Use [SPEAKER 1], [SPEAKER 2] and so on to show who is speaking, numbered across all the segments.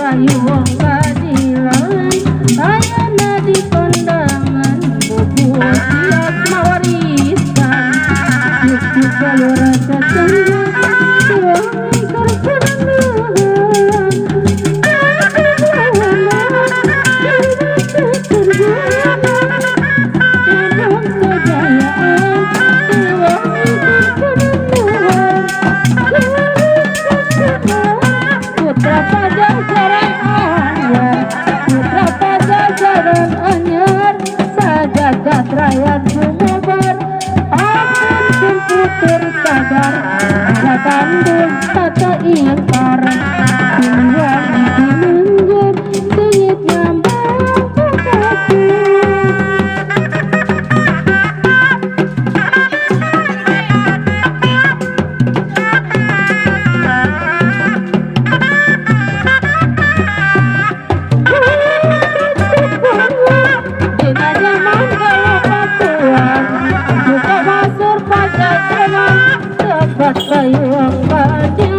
[SPEAKER 1] Bayu wong kadilan ayana di kondangan buku siap mawarisan yuk kalau rasa senja tuang rakyat sumebar akan komputer sadar ada kandung tata ingkar tinggal di menjer sengit nyambang kekasih Kayu ang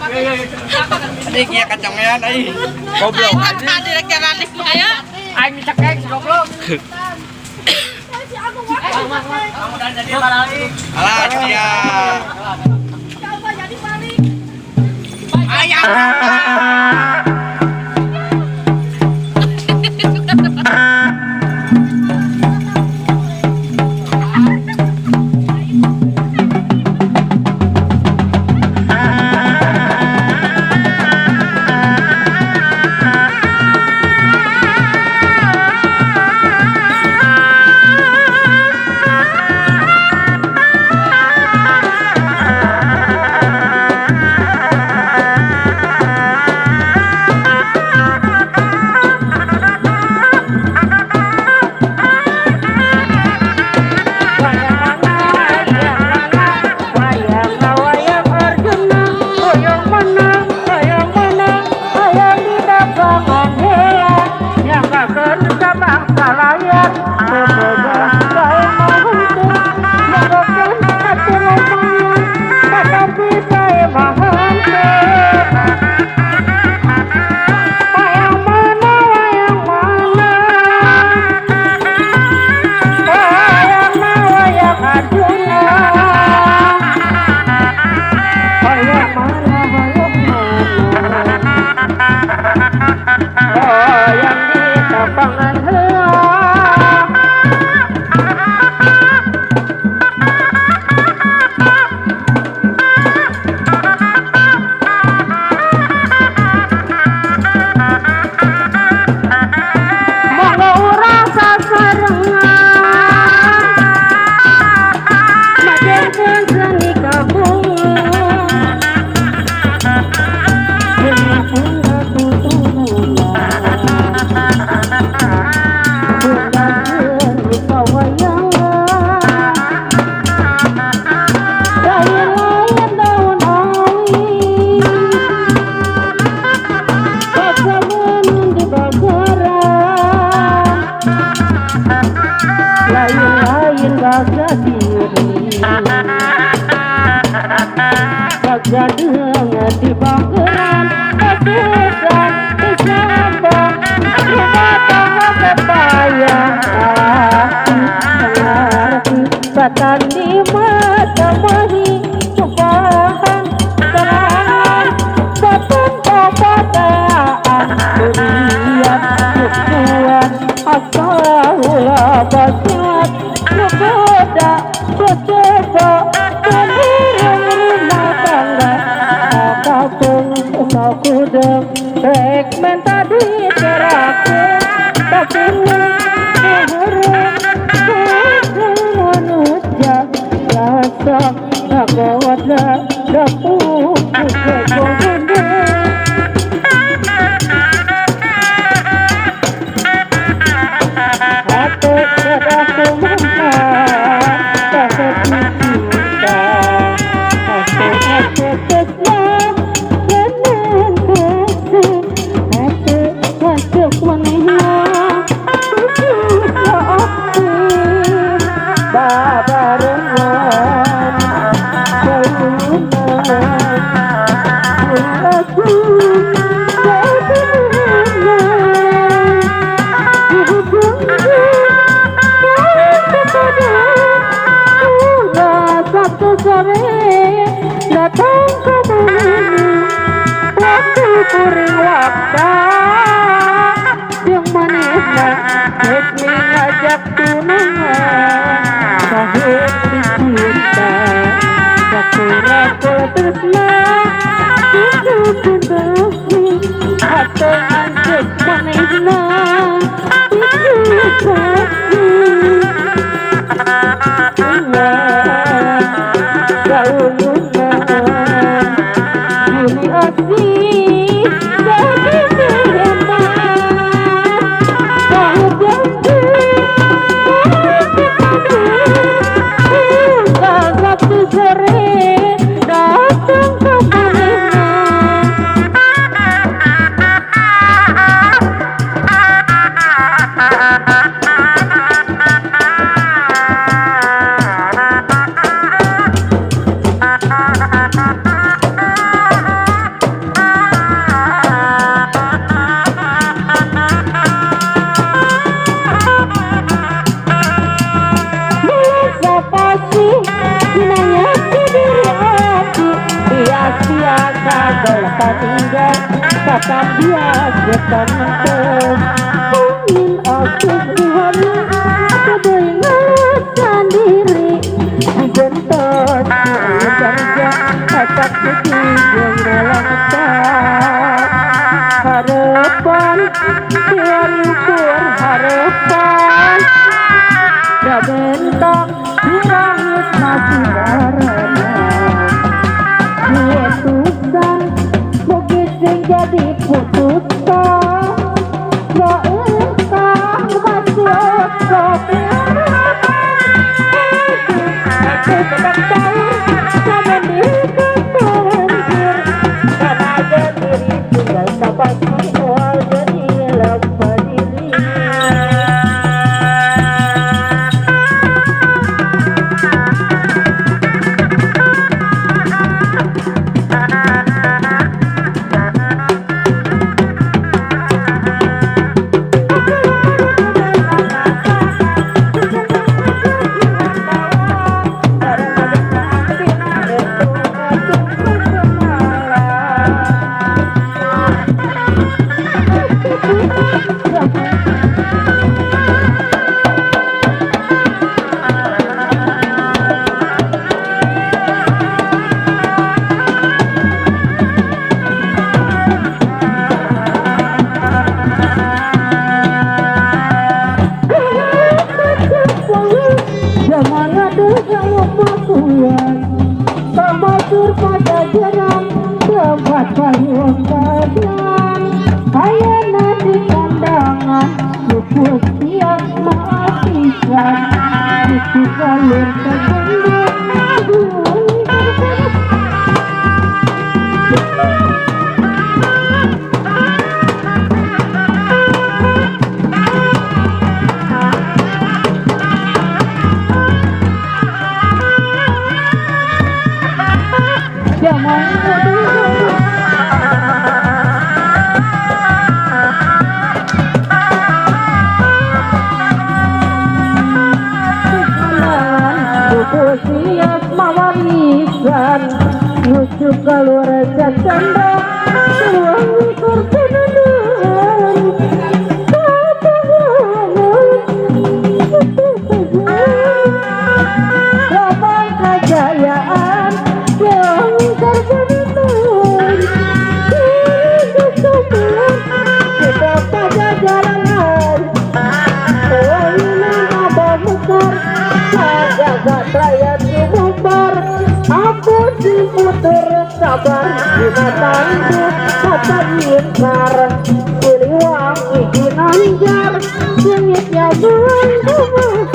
[SPEAKER 2] Ini kia kacangnya nih. Goblok.
[SPEAKER 3] Tadi lagi jalan ayo.
[SPEAKER 2] Aing dicekek si goblok. Alah dia. Ayah.
[SPEAKER 1] Gadengan di bangkeran kesusahan disambung rumah tangga kebayang mengerti batan di mata mahi subahan serangan batan kebataan beriat kesuan asaulah basiat ngegoda bercoba kudeng segmen tadi teraku tapi manusia rasa agawatnya dapur datang kemana waktu kuring waktu yang manisnya hekmi ngajak tunangan sahut dicinta sakura tresna hidup cintasni atau anjek manisnya hidup kasih telah tinggal kapan dia akan menang ingin aku hari kebingungan sendiri dibentuk kerja tak suci yang dalam harapan yang ukur harapan ya bentang di langit masih barana putusan begitu jadi putusan ya entah masuk kopi aku sedang tahu jangan diri karena aja diri tinggal dapat soal jadi lupa diri jangan ada yang mematuan termasuk pada jerang tempat payung badan ayah nasi kandangan cukup siap maafkan itu galur terbentuk jangan siap mawarisan lucu keluar janda uang terpenuh Rabang kejayaan yang terpenuh kita pada jalan orang ada besar jaga rakyat dibubar aku diputer sabar dimatandu kata ingkar kuliwang izin anjar sengitnya buang tubuh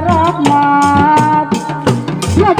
[SPEAKER 1] Rahmat, ya